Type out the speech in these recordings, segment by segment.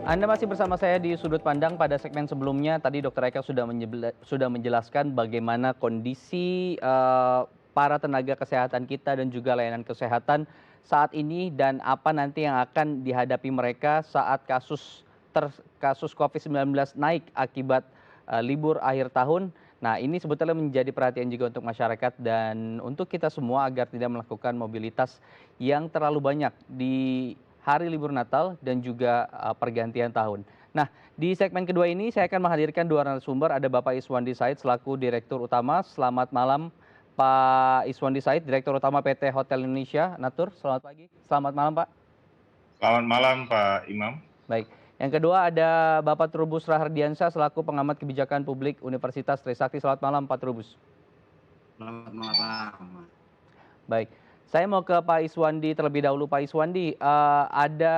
Anda masih bersama saya di Sudut Pandang. Pada segmen sebelumnya tadi Dokter Eka sudah menjelaskan bagaimana kondisi, para tenaga kesehatan kita dan juga layanan kesehatan saat ini dan apa nanti yang akan dihadapi mereka saat kasus COVID-19 naik akibat, libur akhir tahun. Nah, ini sebetulnya menjadi perhatian juga untuk masyarakat dan untuk kita semua agar tidak melakukan mobilitas yang terlalu banyak di hari libur Natal dan juga, pergantian tahun. Nah, di segmen kedua ini saya akan menghadirkan dua narasumber, ada Bapak Iswandi Said selaku Direktur Utama. Selamat malam Pak Iswandi Said, Direktur Utama PT Hotel Indonesia Natur. Selamat pagi. Selamat malam Pak. Selamat malam Pak Imam. Baik. Yang kedua ada Bapak Trubus Rahardiansyah selaku Pengamat Kebijakan Publik Universitas Trisakti. Selamat malam Pak Trubus. Selamat malam. Baik, saya mau ke Pak Iswandi terlebih dahulu. Pak Iswandi, ada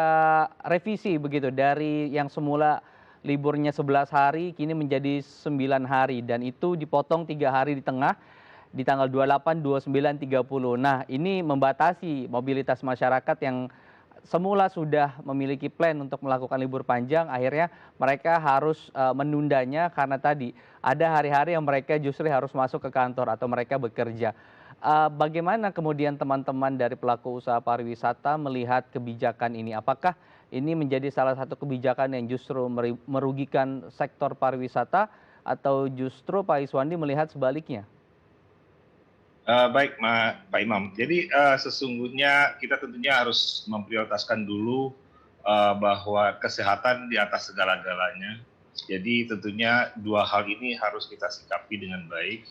revisi begitu dari yang semula liburnya 11 hari kini menjadi 9 hari dan itu dipotong 3 hari di tengah di tanggal 28, 29, 30. Nah, ini membatasi mobilitas masyarakat yang semula sudah memiliki plan untuk melakukan libur panjang, akhirnya mereka harus menundanya karena tadi ada hari-hari yang mereka justru harus masuk ke kantor atau mereka bekerja. Bagaimana kemudian teman-teman dari pelaku usaha pariwisata melihat kebijakan ini? Apakah ini menjadi salah satu kebijakan yang justru merugikan sektor pariwisata atau justru Pak Iswandi melihat sebaliknya? Baik Pak Imam, jadi sesungguhnya kita tentunya harus memprioritaskan dulu bahwa kesehatan di atas segala-galanya. Jadi tentunya dua hal ini harus kita sikapi dengan baik.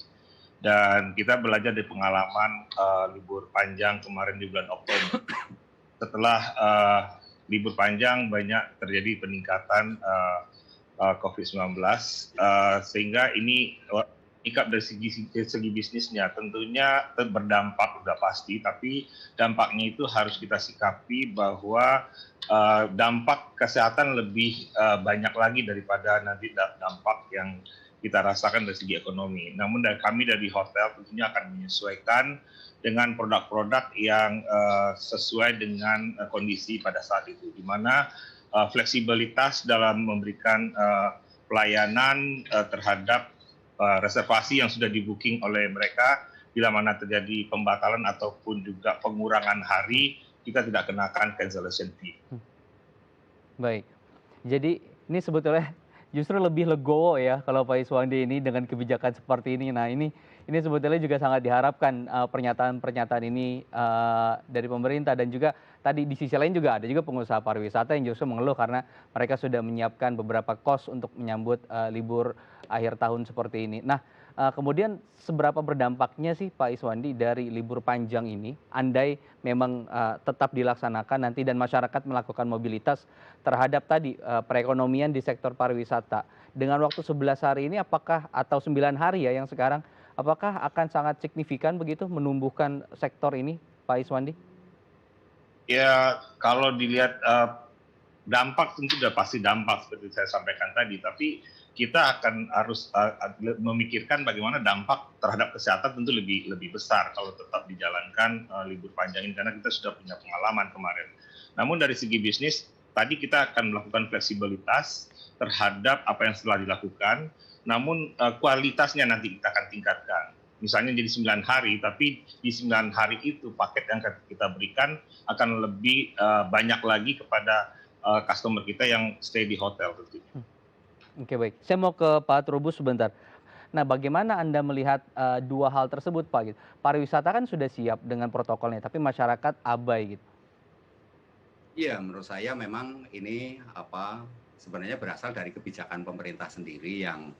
Dan kita belajar dari pengalaman libur panjang kemarin di bulan Oktober. Setelah libur panjang banyak terjadi peningkatan COVID-19, sehingga ini ikat dari segi bisnisnya tentunya berdampak sudah pasti, tapi dampaknya itu harus kita sikapi bahwa dampak kesehatan lebih banyak lagi daripada nanti dampak yang kita rasakan dari segi ekonomi. Namun kami dari hotel tentunya akan menyesuaikan dengan produk-produk yang sesuai dengan kondisi pada saat itu, di mana fleksibilitas dalam memberikan pelayanan terhadap reservasi yang sudah di-booking oleh mereka, bila mana terjadi pembatalan ataupun juga pengurangan hari, kita tidak kenakan cancellation fee. Baik, jadi ini sebetulnya justru lebih legowo ya kalau Pak Iswandi ini dengan kebijakan seperti ini. Nah, ini sebetulnya juga sangat diharapkan pernyataan-pernyataan ini dari pemerintah dan juga tadi di sisi lain juga ada juga pengusaha pariwisata yang justru mengeluh karena mereka sudah menyiapkan beberapa kos untuk menyambut libur akhir tahun seperti ini. Nah, kemudian seberapa berdampaknya sih Pak Iswandi dari libur panjang ini, andai memang tetap dilaksanakan nanti dan masyarakat melakukan mobilitas terhadap tadi perekonomian di sektor pariwisata. Dengan waktu 11 hari ini apakah atau 9 hari ya yang sekarang, apakah akan sangat signifikan begitu menumbuhkan sektor ini, Pak Iswandi? Ya, kalau dilihat dampak tentu sudah pasti dampak seperti saya sampaikan tadi, tapi kita akan harus memikirkan bagaimana dampak terhadap kesehatan tentu lebih besar kalau tetap dijalankan libur panjang ini, karena kita sudah punya pengalaman kemarin. Namun dari segi bisnis, tadi kita akan melakukan fleksibilitas terhadap apa yang setelah dilakukan, namun kualitasnya nanti kita akan tingkatkan. Misalnya jadi 9 hari, tapi di 9 hari itu paket yang kita berikan akan lebih banyak lagi kepada customer kita yang stay di hotel tentunya. Oke, baik. Saya mau ke Pak Trubus sebentar. Nah, bagaimana Anda melihat dua hal tersebut, Pak? Gitu. Pariwisata kan sudah siap dengan protokolnya, tapi masyarakat abai gitu. Iya, menurut saya memang ini sebenarnya berasal dari kebijakan pemerintah sendiri yang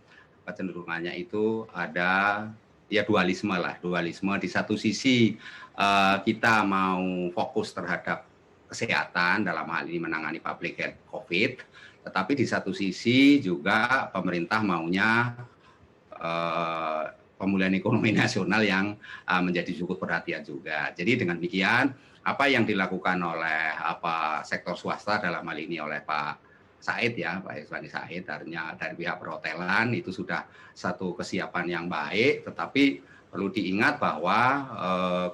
kecenderungannya itu ada ya dualisme lah. Dualisme di satu sisi kita mau fokus terhadap kesehatan dalam hal ini menangani public health COVID, tetapi di satu sisi juga pemerintah maunya pemulihan ekonomi nasional yang menjadi cukup perhatian juga. Jadi dengan demikian apa yang dilakukan oleh sektor swasta dalam hal ini oleh Pak Said ya, Pak Iswandi Said dari pihak perhotelan itu sudah satu kesiapan yang baik, tetapi perlu diingat bahwa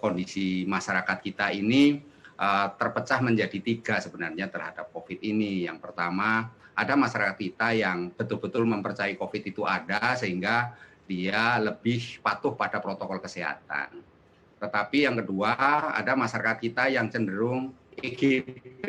kondisi masyarakat kita ini terpecah menjadi tiga sebenarnya terhadap COVID ini. Yang pertama ada masyarakat kita yang betul-betul mempercayai COVID itu ada sehingga dia lebih patuh pada protokol kesehatan. Tetapi yang kedua, ada masyarakat kita yang cenderung EGP,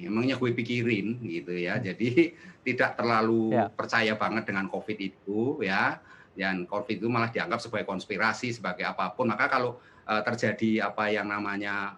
emangnya gue pikirin gitu ya. Jadi tidak terlalu percaya banget dengan COVID itu ya. Dan COVID itu malah dianggap sebagai konspirasi, sebagai apapun. Maka kalau terjadi apa yang namanya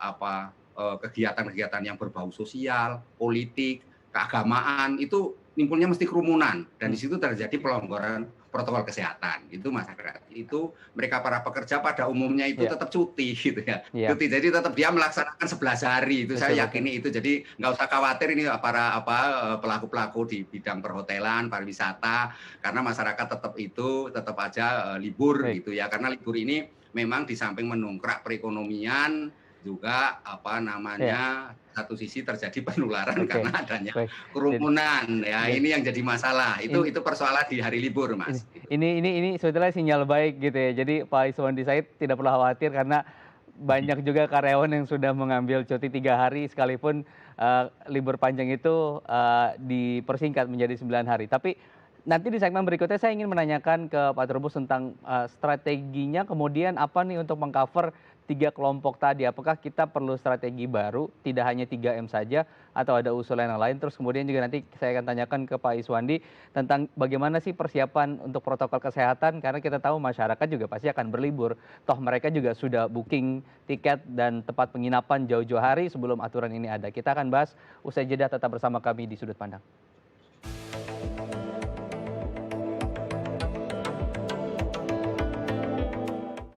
kegiatan-kegiatan yang berbau sosial, politik, keagamaan, itu nimbulnya mesti kerumunan. Dan di situ terjadi pelonggaran protokol kesehatan. Itu masyarakat. Itu mereka para pekerja pada umumnya itu tetap cuti gitu ya. Cuti. Jadi tetap dia melaksanakan 11 hari. Itu saya yakini itu. Jadi nggak usah khawatir ini para pelaku-pelaku di bidang perhotelan, pariwisata, karena masyarakat tetap aja libur gitu ya. Karena libur ini memang di samping mendongkrak perekonomian juga satu sisi terjadi penularan karena adanya kerumunan ya. Ini yang jadi masalah. Itu persoalan di hari libur, Mas. Ini sebetulnya sinyal baik gitu ya. Jadi Pak Iswandi Said tidak perlu khawatir karena banyak juga karyawan yang sudah mengambil cuti 3 hari sekalipun libur panjang itu dipersingkat menjadi 9 hari. Tapi nanti di segmen berikutnya saya ingin menanyakan ke Pak Trubus tentang strateginya, kemudian apa nih untuk mengcover 3 kelompok tadi. Apakah kita perlu strategi baru, tidak hanya 3M saja, atau ada usulan yang lain? Terus kemudian juga nanti saya akan tanyakan ke Pak Iswandi tentang bagaimana sih persiapan untuk protokol kesehatan, karena kita tahu masyarakat juga pasti akan berlibur. Toh mereka juga sudah booking tiket dan tempat penginapan jauh-jauh hari sebelum aturan ini ada. Kita akan bahas usai jeda, tetap bersama kami di Sudut Pandang.